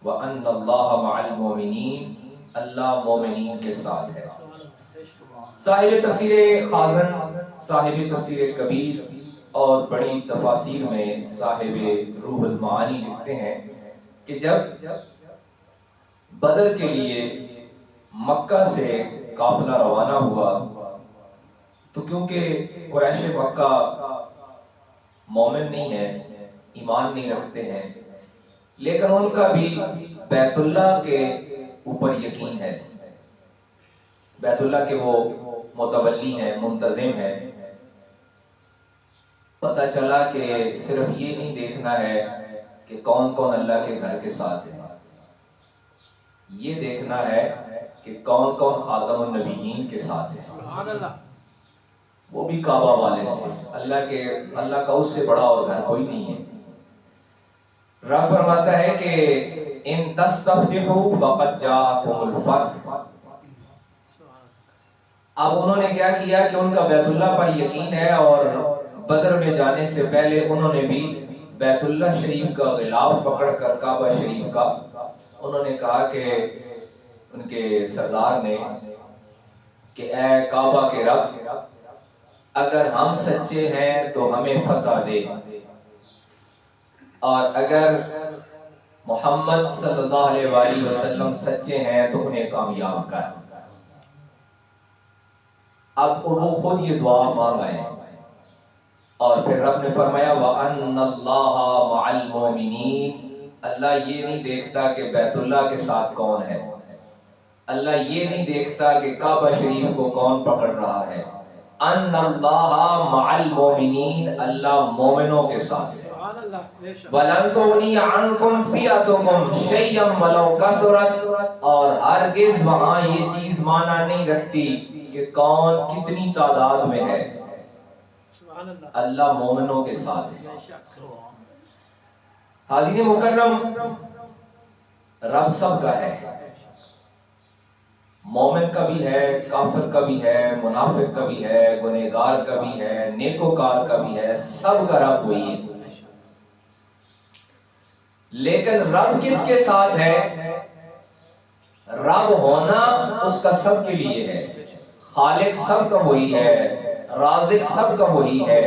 وَأَنَّ اللَّهَ مَعَ الْمُؤْمِنِينَ، اللہ مومنین کے ساتھ ہے۔ صاحب تفسیر خازن، صاحب تفسیر کبیر اور بڑی تفاسیر میں صاحب روح المعانی لکھتے ہیں کہ جب بدر کے لیے مکہ سے قافلہ روانہ ہوا تو کیونکہ قریش مکہ مومن نہیں ہے، ایمان نہیں رکھتے ہیں، لیکن ان کا بھی بیت اللہ کے اوپر یقین ہے، بیت اللہ کے وہ متولی ہیں، منتظم ہیں۔ پتہ چلا کہ صرف یہ نہیں دیکھنا ہے کہ کون کون اللہ کے گھر کے ساتھ ہے، یہ دیکھنا ہے کہ کون کون خاتم النبیین کے ساتھ ہے۔ وہ بھی کعبہ والے تھے، اللہ کا اس سے بڑا اور گھر کوئی نہیں ہے۔ رب فرماتا ہے کہ ان تستفتحوا فقد جاءکم الفتح۔ اب انہوں نے کیا کیا کہ ان کا بیت اللہ پر یقین ہے، اور بدر میں جانے سے پہلے انہوں نے بھی بیت اللہ شریف کا غلاف پکڑ کر کعبہ شریف کا انہوں نے کہا کہ ان کے سردار نے کہ اے کعبہ کے رب، اگر ہم سچے ہیں تو ہمیں فتح دے، اور اگر محمد صلی اللہ علیہ وآلہ وسلم سچے ہیں تو انہیں کامیاب کر۔ اب وہ خود یہ دعا مانگ آئے، اور پھر رب نے فرمایا وَأَنَّ اللَّهَ مَعَ الْمُؤْمِنِينَ، اللہ یہ نہیں دیکھتا کہ بیت اللہ کے ساتھ کون ہے، اللہ یہ نہیں دیکھتا کہ کعبہ شریف کو کون پکڑ رہا ہے۔ ان اللہ مع المؤمنین، اللہ مومنوں کے ساتھ ہے۔ وَلَن تُغْنِيَ عَنْكُمْ فِئَتُكُمْ شَيْئًا وَلَوْ كَثُرَتْ، اور ہرگز وہاں یہ چیز معنی نہیں رکھتی کہ کون کتنی تعداد میں ہے، اللہ مومنوں کے ساتھ ہے۔ حاضرین مکرم، رب سب کا ہے، مومن کا بھی ہے، کافر کا بھی ہے، منافق کا بھی ہے، گنہگار کا بھی ہے، نیکوکار کا بھی ہے، سب کا رب وہی ہے۔ لیکن رب کس کے ساتھ ہے؟ رب ہونا اس کا سب کے لیے ہے، خالق سب کا وہی ہے، رازق سب کا وہی ہے،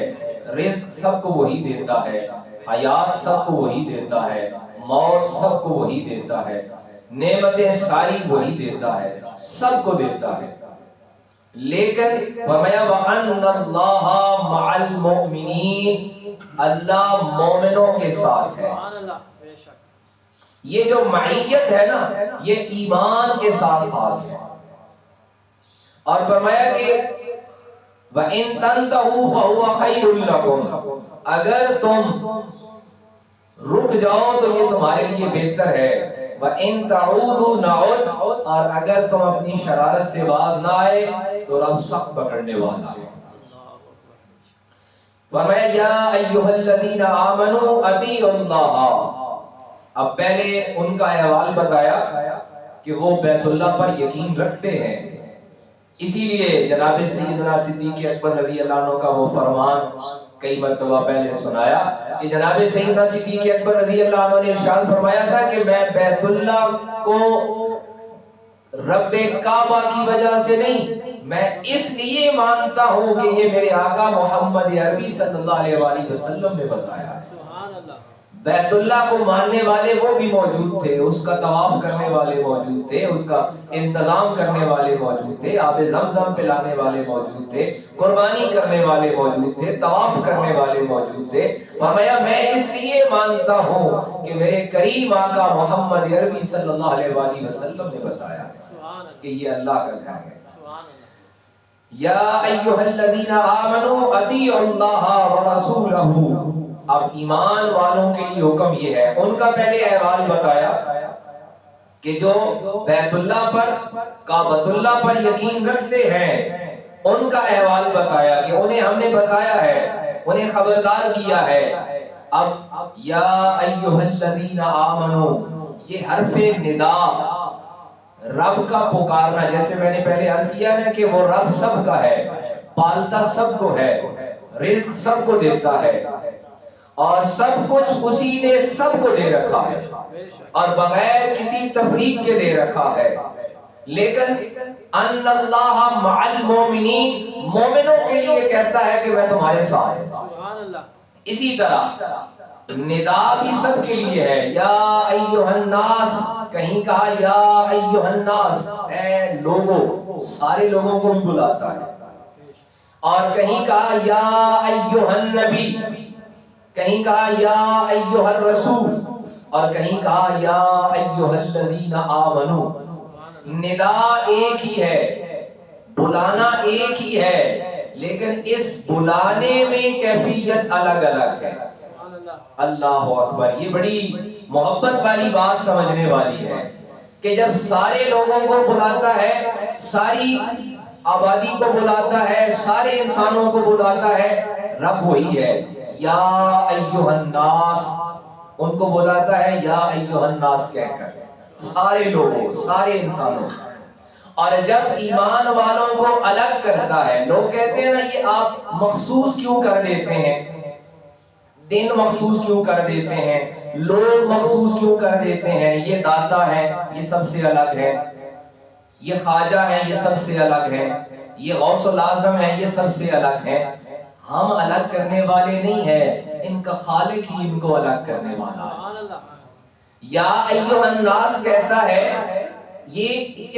رزق سب کو وہی دیتا ہے، حیات سب کو وہی دیتا ہے، موت سب کو وہی دیتا ہے، نعمتیں ساری وہی دیتا ہے، سب کو دیتا ہے۔ لیکن فرمایا وَأَنَّ اللَّهَ مَعَ الْمُؤْمِنِينَ، اللہ مومنوں کے ساتھ ہے۔ یہ جو معیت ہے نا، یہ ایمان کے ساتھ خاص ہے۔ اور فرمایا کہ وَإِن تَنْتَهُوا فَهُوَ خَيْرٌ لَكُمْ، اگر تم رک جاؤ تو یہ تمہارے لیے بہتر ہے۔ وَإِن تَعُودُوا نَعُدْ، اور اگر تم اپنی شرارت سے باز نہ آئے تو رب سخت پکڑنے والا ہے۔ فرمایا یا ایھا الذین آمنوا اطیعوا اللہ، اب پہلے ان کا احوال بتایا کہ وہ بیت اللہ پر یقین رکھتے ہیں، اسی لیے جناب سیدنا صدیق اکبر رضی اللہ عنہ کا وہ فرمان کئی مرتبہ پہلے سنایا کہ جناب سیدنا صدیق اکبر رضی اللہ عنہ نے ارشاد فرمایا تھا کہ میں بیت اللہ کو رب کعبہ کی وجہ سے نہیں، میں اس لیے مانتا ہوں کہ یہ میرے آقا محمد عربی صلی اللہ علیہ وآلہ وسلم نے بتایا ہے۔ بیت اللہ کو ماننے والے وہ بھی موجود تھے، اس کا طواف کرنے والے موجود تھے، اس کا انتظام کرنے والے موجود تھے، آب زمزم پلانے والے موجود تھے، قربانی کرنے والے موجود تھے، طواف کرنے والے موجود تھے۔ فرمایا میں اس لیے مانتا ہوں کہ میرے کریم آقا محمد عربی صلی اللہ علیہ وآلہ وسلم نے بتایا کہ یہ اللہ کا گھر ہے۔ یا ایھا الذین آمنوا اطیعوا اللہ ورسولہ، اب ایمان والوں کے لیے حکم یہ ہے، ان کا پہلے احوال بتایا کہ جو بیت اللہ پر کعبۃ اللہ پر یقین رکھتے ہیں، ان کا احوال بتایا کہ انہیں ہم نے بتایا ہے، انہیں خبردار کیا ہے۔ اب یا ایھا الذین آمنوا، یہ حرف ندا، رب کا پکارنا، جیسے میں نے پہلے عرض کیا ہے کہ وہ رب سب کا ہے، پالتا سب کو ہے، رزق سب کو دیتا ہے، اور سب کچھ اسی نے سب کو دے رکھا ہے اور بغیر کسی تفریق کے دے رکھا ہے. لیکن ان اللہ مع المومنین، مومنوں کے لیے کہتا ہے کہ میں تمہارے ساتھ ہوں. اسی طرح ندا بھی سب کے لیے ہے، یا ایھا الناس، کہیں کہا یا ایھا الناس، اے لوگوں، سارے لوگوں کو بھی بلاتا ہے. اور کہیں کہا یا ایھا النبی، کہیں کہا یا ایھا الرسول، اور کہیں کہا یا ایھا الذین آمنوا. ندا ایک ہی ہے، بلانا ایک ہی ہے، لیکن اس بلانے میں کیفیت الگ الگ ہے. اللہ اکبر. یہ بڑی محبت والی بات سمجھنے والی ہے کہ جب سارے لوگوں کو بلاتا ہے، ساری آبادی کو بلاتا ہے، سارے انسانوں کو بلاتا ہے، رب وہی ہے. یا ایھا الناس، ان کو بلاتا ہے یا ایھا الناس کہہ کر، سارے لوگوں، سارے انسانوں. اور جب ایمان والوں کو الگ کرتا ہے، لوگ کہتے ہیں نا یہ آپ مخصوص کیوں کر دیتے ہیں، دن مخصوص کیوں کر دیتے ہیں، لوگ مخصوص کیوں کر دیتے ہیں، یہ داتا ہے یہ سب سے الگ ہے، یہ خواجہ ہے یہ سب سے الگ ہے، یہ غوث الاعظم ہے یہ سب سے الگ ہے. ہم الگ کرنے والے نہیں ہیں، ان کا خالق ہی ان کو الگ کرنے والا ہے. یا ایھا الناس کہتا ہے، یہ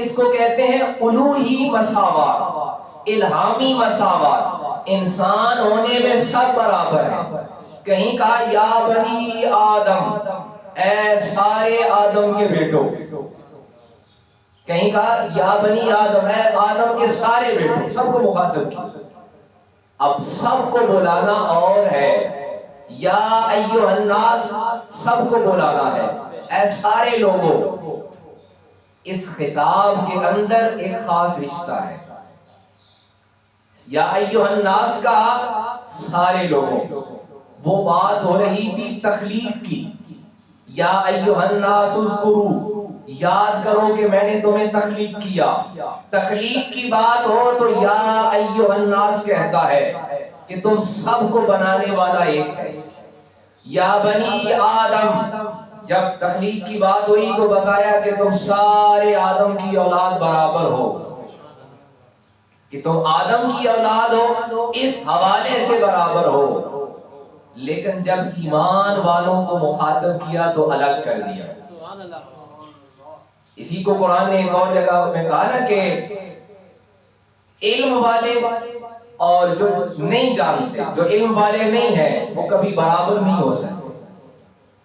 اس کو کہتے ہیں الوہی مساوات، الہامی مساوات. انسان ہونے میں سب برابر ہیں. کہیں کہا یا بنی آدم، اے سارے آدم کے بیٹوں. کہیں کہا یا بنی آدم، اے آدم کے سارے بیٹوں، سب کو مخاطب کیا. اب سب کو بلانا اور ہے، یا ایھا الناس سب کو بلانا ہے، اے سارے لوگوں. اس خطاب کے اندر ایک خاص رشتہ ہے. یا ایھا الناس کا سارے لوگوں، وہ بات ہو رہی تھی تخلیق کی. یا ایھا الناس اذکروا، یاد کرو کہ میں نے تمہیں تخلیق کیا. تخلیق کی بات ہو تو یا ایھا الناس کہتا ہے کہ تم سب کو بنانے والا ایک ہے. یا بنی آدم، جب تخلیق کی بات ہوئی تو بتایا کہ تم سارے آدم کی اولاد برابر ہو، کہ تم آدم کی اولاد ہو، اس حوالے سے برابر ہو. لیکن جب ایمان والوں کو مخاطب کیا تو الگ کر دیا. اسی کو قرآن نے ایک اور جگہ میں کہا نا کہ علم والے اور جو نہیں جانتے، جو علم والے نہیں ہیں، وہ کبھی برابر نہیں ہو سکتے.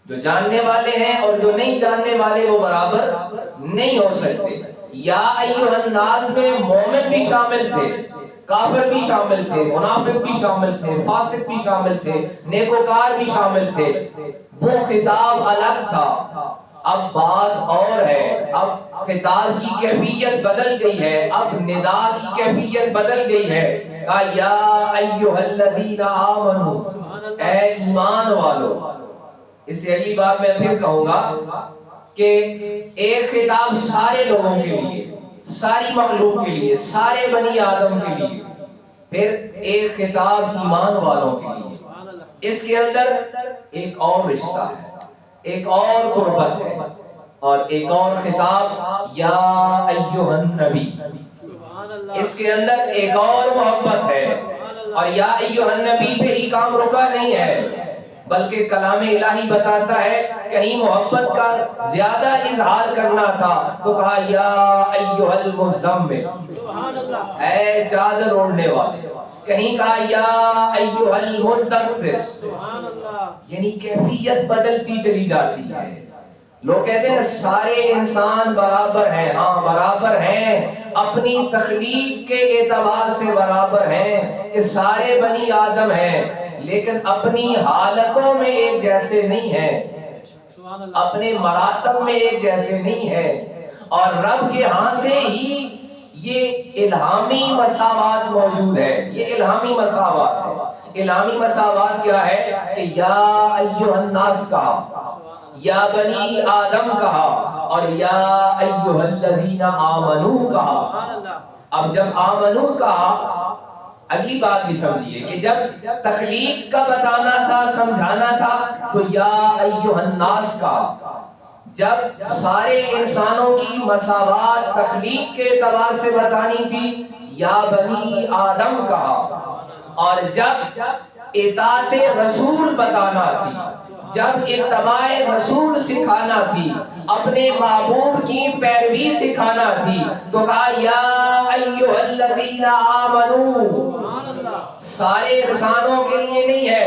جو جاننے والے ہیں اور جو نہیں جاننے والے وہ برابر نہیں ہو سکتے. یا ایھا الناس میں مومن بھی شامل تھے، کافر بھی شامل تھے، منافق بھی شامل تھے، فاسق بھی شامل تھے، نیکوکار بھی شامل تھے. وہ خطاب الگ تھا. اب بات اور ہے، اب خطاب کی کیفیت بدل گئی ہے، اب ندا کی کیفیت بدل گئی ہے. کہا یا ایھا الذین آمنوا، اے ایمان والو. اس سے اگلی بات میں پھر کہوں گا کہ ایک خطاب سارے لوگوں کے لیے، ساری مخلوق کے لیے، سارے بنی آدم کے لیے، پھر ایک خطاب ایمان والوں کے لیے. اس کے اندر ایک اور رشتہ ہے، ایک اور قربت ہے، اور ایک اور خطاب یا ایھا النبی. اس کے اندر ایک اور محبت ہے. اور یا ایھا النبی پہ ہی کام رکا نہیں ہے، بلکہ کلام الہی بتاتا ہے کہیں محبت کا زیادہ اظہار کرنا تھا تو کہا یا ایھا المزمل، اے چادر اوڑھنے والے. کہیں کہا یا ایھا المدثر. یعنی کیفیت بدلتی چلی جاتی ہے. لوگ کہتے ہیں سارے انسان برابر ہیں، ہاں برابر ہیں، اپنی تخلیق کے اعتبار سے برابر ہیں کہ سارے بنی آدم ہیں، لیکن اپنی حالتوں میں ایک جیسے نہیں ہیں، اپنے مراتب میں ایک جیسے نہیں ہیں. اور رب کے ہاں سے ہی یہ الہامی مساوات موجود ہے. یہ الہامی مساوات ہے. الہامی مساوات کیا ہے کہ یا ایھا الناس کہا، یا بنی آدم کہا، اور یا ایھا الذین آمنوا کہا. اب جب آمنو کہا اگلی بات بھی سمجھیے کہ جب تخلیق کا بتانا تھا، سمجھانا تھا، تو یا ایھا الناس کا، جب سارے انسانوں کی مساوات تخلیق کے اعتبار سے بتانی تھی یا بنی آدم کا، اور جب اطاعت رسول بتانا تھی، جب اتباع رسول سکھانا تھی، اپنے محبوب کی پیروی سکھانا تھی، تو کہا یا ایھا الذین آمنو، سارے انسانوں کے لیے نہیں ہے،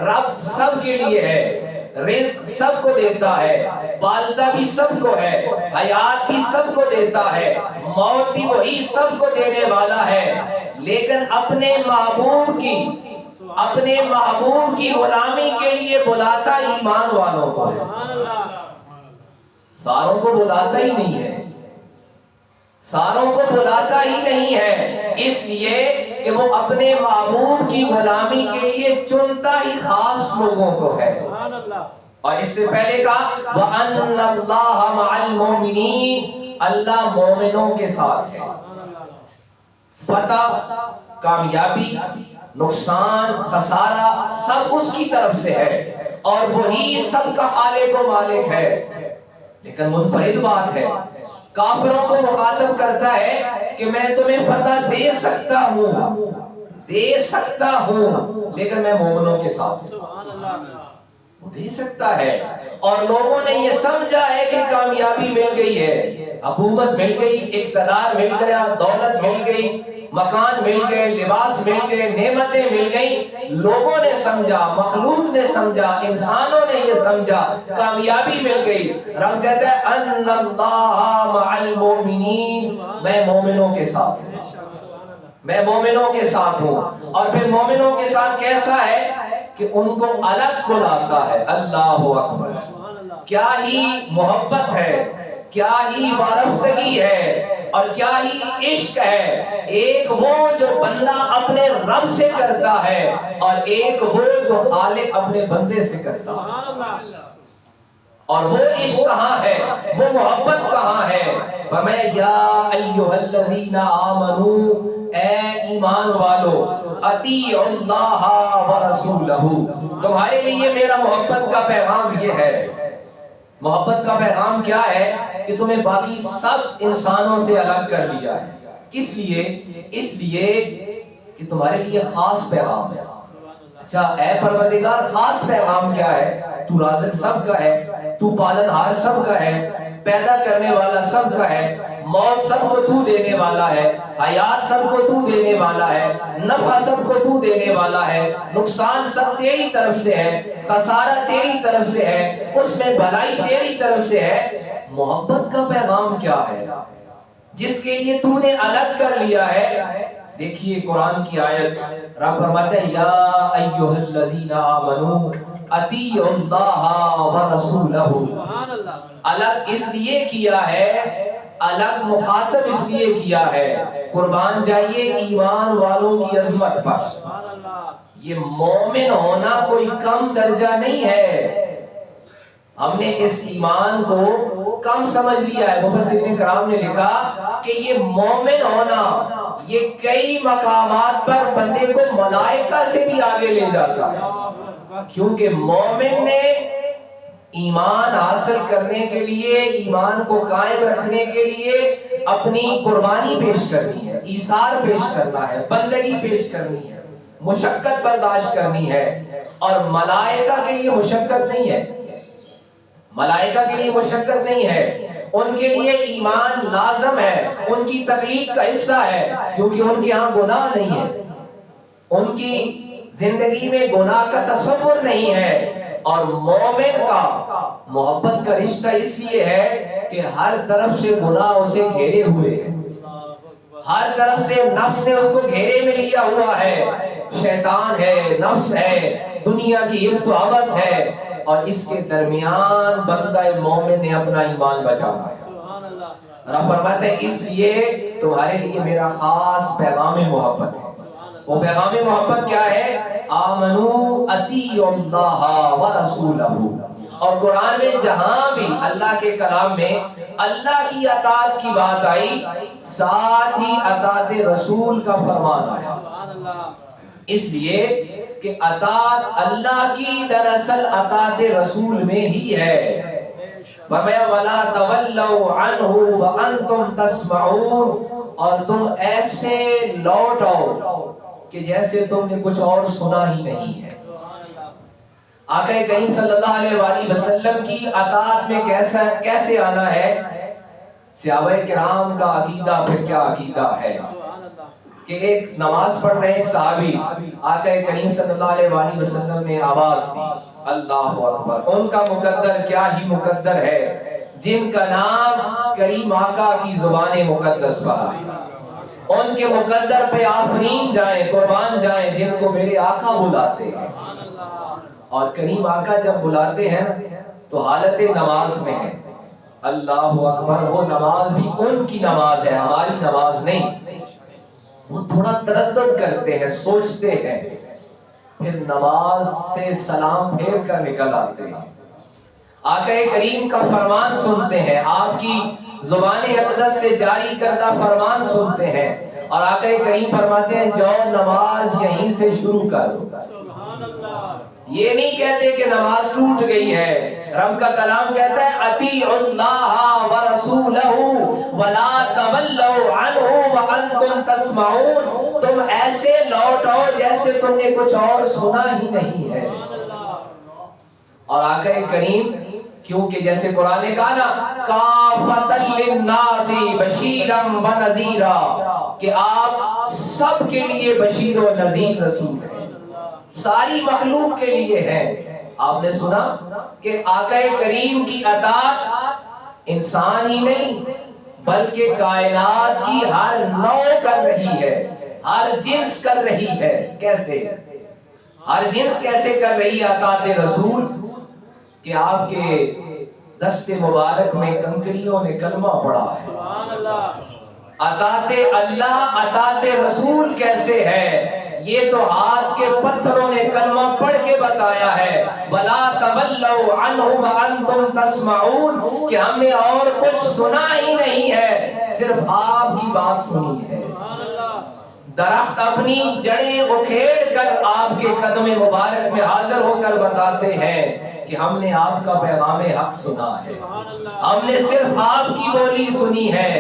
رب سب کے لیے ہے، رزق سب کو دیتا ہے، پالتا بھی سب کو ہے، حیات بھی سب کو دیتا ہے، موت بھی وہی سب کو دینے والا ہے، لیکن اپنے محبوب کی غلامی کے لیے بلاتا ایمان والوں کو ہے، ساروں کو بلاتا ہی نہیں ہے، ساروں کو بلاتا ہی نہیں ہے، اس لیے کہ وہ اپنے محبوب کی غلامی کے لیے چنتا ہی خاص لوگوں کو ہے۔ اور اس سے پہلے کہا وَأَنَّ اللَّهَ مَعَ الْمُؤْمِنِينَ، اللہ مومنوں کے ساتھ ہے۔ فتح، کامیابی، نقصان، خسارہ سب اس کی طرف سے ہے، اور وہی سب کا خالق و مالک ہے۔ لیکن منفرد بات ہے، کافروں کو مخاطب کرتا ہے کہ میں تمہیں فتح دے سکتا ہوں، لیکن میں مومنوں کے ساتھ ہوں، وہ دے سکتا ہے۔ اور لوگوں نے یہ سمجھا ہے کہ کامیابی مل گئی ہے، حکومت مل گئی، اقتدار مل گیا، دولت مل گئی، مکان مل گئے، لباس مل گئے، نعمتیں مل گئی، لوگوں نے سمجھا، مخلوق نے سمجھا، انسانوں نے یہ سمجھا کامیابی مل گئی۔ رب کہتا ہے ان اللہ مع المؤمنین، میں مومنوں کے ساتھ ہوں، میں مومنوں کے ساتھ ہوں۔ اور پھر مومنوں کے ساتھ کیسا ہے کہ ان کو الگ بلاتا ہے، اللہ اکبر، کیا ہی محبت ہے، کیا ہی وارفتگی ہے، اور کیا ہی عشق ہے، ایک وہ جو بندہ اپنے رب سے کرتا ہے، اور ایک وہ جو خالق اپنے بندے سے کرتا ہے۔ اور وہ عشق کہاں ہے، وہ محبت کہاں ہے؟ فرمایا یا ایھا الذین آمنو، اے ایمان والو، اطیعوا اللہ ورسولہ، تمہارے لیے میرا محبت کا پیغام یہ ہے۔ محبت کا پیغام کیا ہے؟ کہ تمہیں باقی سب انسانوں سے الگ کر لیا ہے۔ کس لیے؟ اس لیے کہ تمہارے لیے خاص پیغام ہے۔ اچھا اے پروردگار، خاص پیغام کیا ہے؟ تو رازق سب کا ہے، تو پالنہار سب کا ہے، پیدا کرنے والا سب کا ہے، موت سب کو تو دینے والا ہے، حیات سب کو تو دینے والا ہے، نفع سب کو تو دینے والا ہے، نقصان سب تیری طرف سے ہے، خسارہ تیری طرف سے ہے، اس میں بھلائی تیری طرف سے ہے۔ محبت کا پیغام کیا ہے جس کے لیے تو نے الگ کر لیا ہے؟ دیکھیے قرآن کی آیت، رب فرماتے ہیں یا ایھا الذین آمنو اطیعوا اللہ ورسولہ۔ الگ اس لیے کیا ہے، الگ مخاطب اس لیے کیا ہے، قربان جائیے ایمان والوں کی عظمت پر۔ یہ مومن ہونا کوئی کم درجہ نہیں ہے، ہم نے اس ایمان کو کم سمجھ لیا ہے۔ مفسرین کرام نے لکھا کہ یہ مومن ہونا یہ کئی مقامات پر بندے کو ملائکہ سے بھی آگے لے جاتا ہے، کیونکہ مومن نے ایمان حاصل کرنے کے لیے، ایمان کو قائم رکھنے کے لیے اپنی قربانی پیش کرنی ہے، ایثار پیش کرنا ہے، بندگی پیش کرنی ہے، مشقت برداشت کرنی ہے۔ اور ملائکہ کے لیے مشقت نہیں ہے، ملائکہ کے لیے مشقت نہیں ہے، ان کے لیے ایمان لازم ہے، ان کی تخلیق کا حصہ ہے، کیونکہ ان کے ہاں گناہ نہیں ہے، ان کی زندگی میں گناہ کا تصور نہیں ہے۔ اور مومن کا محبت کا رشتہ اس لیے ہے کہ ہر طرف سے گناہ اسے گھیرے ہوئے ہے، ہر طرف سے نفس نے اس کو گھیرے میں لیا ہوا ہے، شیطان ہے، نفس ہے، دنیا کی عشق و ہوس ہے، اور اس کے درمیان بندہ مومن نے اپنا ایمان بچانا ہے۔ رب فرماتے ہیں اس لیے تمہارے لیے میرا خاص پیغام محبت ہے۔ وہ پیغام محبت کیا ہے؟ آمنو اطیعوا اللہ ورسولہ، اور قرآن میں جہاں بھی اللہ کے کلام میں اللہ کی اطاعت کی بات آئی، ساتھ ہی اطاعت رسول کا فرمان آیا، اس لیے کہ اطاعت اللہ کی دراصل اطاعت رسول میں ہی ہے۔ فرمایا وَلَا تَوَلَّوْا عَنْهُ وَأَنْتُمْ تَسْمَعُونَ، اور تم ایسے لوٹ آؤ کہ جیسے تم نے کچھ اور سنا ہی نہیں ہے۔ آقا کریم صلی اللہ علیہ وآلہ وسلم کی اطاعت میں کیسے آنا ہے؟ صحابہ کرام کا عقیدہ پھر کیا عقیدہ ہے کہ ایک نماز پڑھ رہے ایک صحابی، آقا کریم صلی اللہ علیہ وآلہ وسلم نے آواز دی اللہ اکبر۔ ان کا مقدر کیا ہی مقدر ہے جن کا نام کریم آقا کی زبان مقدس پر آئے، ان کے مقدر پہ آفرین جائیں، قربان جائیں جن کو میرے آقا بلاتے ہیں۔ اور کریم آقا جب بلاتے ہیں تو حالت نماز میں ہے، اللہ اکبر۔ وہ نماز بھی ان کی نماز ہے، ہماری نماز نہیں۔ وہ تھوڑا تردد کرتے ہیں، سوچتے ہیں، پھر نماز سے سلام پھیر کر نکل آتے ہیں، آقا کریم کا فرمان سنتے ہیں، آپ کی زبان اقدس سے جاری کردہ فرمان سنتے ہیں، اور آقا کریم فرماتے ہیں جو نماز یہیں سے شروع کر دو۔ یہ نہیں کہتے کہ نماز ٹوٹ گئی ہے، رب کا کلام کہتا ہے اطیعوا اللہ ورسولہ ولا تولوا عنہ وانتم تسمعون، تم ایسے لوٹ آؤ جیسے تم نے کچھ اور سنا ہی نہیں ہے۔ اور آقا کریم کیونکہ جیسے قرآن نے کہا نا کافۃ للناس بشیرا ونذیرا، کہ آپ سب کے لیے بشیر و نذیر رسول ہیں، ساری مخلوق کے لیے ہے۔ آپ نے سنا کہ آقا کریم کی اطاعت انسان ہی نہیں بلکہ کائنات کی ہر نوع کر رہی ہے، ہر جنس کر رہی ہے۔ کیسے؟ ہر جنس کیسے کر رہی ہے اطاعت رسول؟ کہ آپ کے دست مبارک میں کنکریوں نے کلمہ پڑھا ہے۔ اطاعت اللہ اطاعت رسول کیسے ہے؟ یہ تو ہاتھ کے پتھروں نے کلمہ پڑھ کے بتایا ہے وَلَا تَوَلَّوْا عَنْهُ وَأَنْتُمْ تَسْمَعُونَ، کہ ہم نے اور کچھ سنا ہی نہیں ہے، صرف آپ کی بات سنی ہے۔ درخت اپنی جڑیں اکھیڑ کر آپ کے قدم مبارک میں حاضر ہو کر بتاتے ہیں کہ ہم نے آپ کا پیغام حق سنا ہے، ہم نے صرف آپ کی بولی سنی ہے۔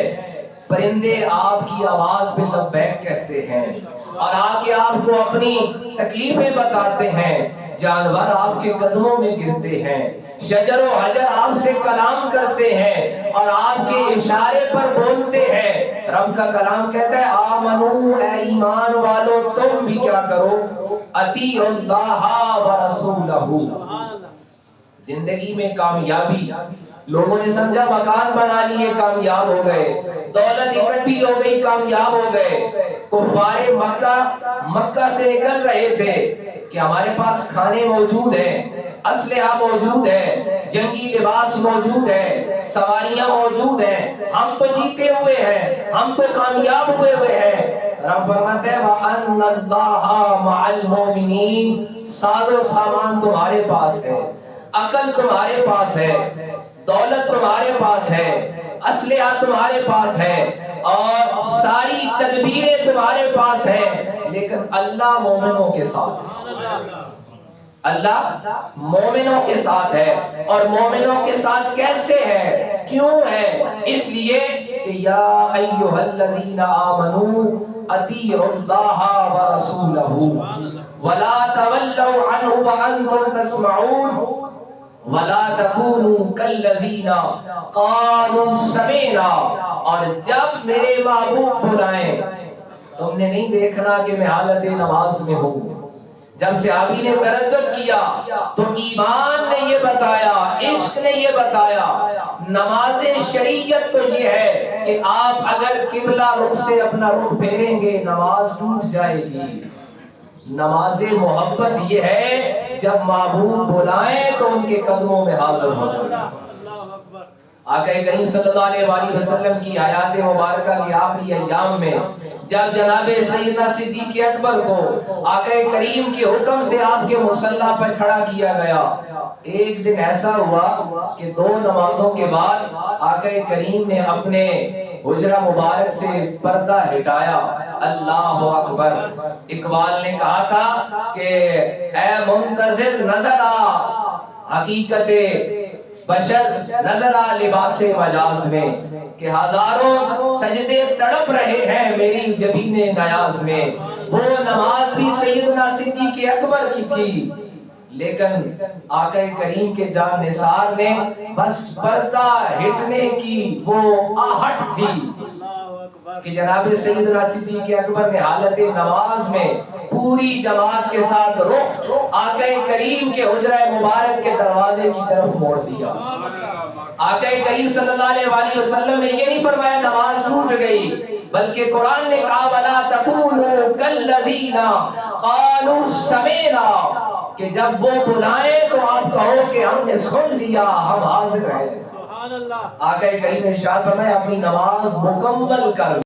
پرندے آپ کی آواز پہ لبیک کہتے ہیں اور آ کے آپ کو اپنی تکلیفیں بتاتے ہیں، جانور آپ کے قدموں میں گرتے ہیں، شجر و حجر آپ سے کلام کرتے ہیں اور آپ کے اشارے پر بولتے ہیں۔ رب کا کلام کہتا ہے آمنو، اے ایمان والو تم بھی کیا کرو، اطیعوا اللہ ورسولہ۔ زندگی میں کامیابی، لوگوں نے سمجھا مکان بنا لیے کامیاب ہو گئے، دولت اکٹھی ہو گئی کامیاب ہو گئے۔ کفار مکہ سے نکل رہے تھے کہ ہمارے پاس کھانے موجود ہیں، اسلحہ موجود ہے، جنگی لباس موجود ہے، سواریاں موجود ہیں، ہم تو جیتے ہوئے ہیں، ہم تو کامیاب ہوئے ہیں۔ رب فرماتے ہیں وَأَنَّ اللَّهَ مَعَ الْمُؤْمِنِينَ، ساز و سامان تمہارے پاس ہے، عقل تمہارے پاس ہے، دولت تمہارے پاس ہے، اسلحہ تمہارے پاس ہے اور ساری تدبیریں تمہارے پاس ہیں، لیکن اللہ مومنوں کے ساتھ ہے۔ اللہ مومنوں کے ساتھ ہے، اور مومنوں کے ساتھ کیسے ہے، کیوں ہے؟ اس لیے کہ یا ایھا الذین آمنوا اطیعوا اللہ ورسولہ ولا تولوا عنہ وانتم تسمعون وَلَا تَكُونُوا كَالَّذِينَ قَالُوا سَمِعْنَا، اور جب میرے محبوب بلائیں تم نے نہیں دیکھنا کہ میں حالت نماز میں ہوں۔ جب صحابی نے تردد کیا تو ایمان نے یہ بتایا، عشق نے یہ بتایا، نماز شریعت تو یہ ہے کہ آپ اگر قبلہ رخ سے اپنا رخ پھیریں گے نماز ٹوٹ جائے گی۔ نماز محبت یہ ہے جب محبوب بلائیں تو ان کے قدموں میں حاضر ہو جائیں۔ آقا کریم صلی اللہ علیہ وسلم کی آیات مبارکہ کے آخری ایام میں جب جناب سیدنا صدیق اکبر کو آقا کریم کے حکم سے آپ کے مصلی پر کھڑا کیا گیا، ایک دن ایسا ہوا کہ 2 نمازوں کے بعد آقا کریم نے اپنے حجرہ مبارک سے پردہ ہٹایا۔ اللہ اکبر۔ اقبال نے کہا تھا کہ اے منتظر نظر آ حقیقت بشر، نظر آ لباس مجاز میں، کہ ہزاروں سجدے تڑپ رہے ہیں میری جبین نیاز میں۔ وہ نماز بھی سیدنا صدیق اکبر کی تھی، لیکن آقا کریم کے جان نثار نے بس پردہ ہٹنے کی وہ آہٹ تھی کہ جناب سیدنا صدیق اکبر نے حالت نماز میں پوری جماعت کے ساتھ رخ آقا کریم کے حجرہ مبارک کے دروازے کی طرف موڑ دیا۔ آقا کریم صلی اللہ علیہ وسلم نے یہ نہیں فرمایا نماز ٹوٹ گئی، بلکہ قرآن نے کہا وَلَا تَكُونُوا كَالَّذِينَ قَالُوا سَمِعْنَا، کہ جب وہ بلائیں تو آپ کہو کہ ہم نے سن لیا، ہم حاضر ہیں۔ آقا کریم نے ارشاد فرمایا اپنی نماز مکمل کر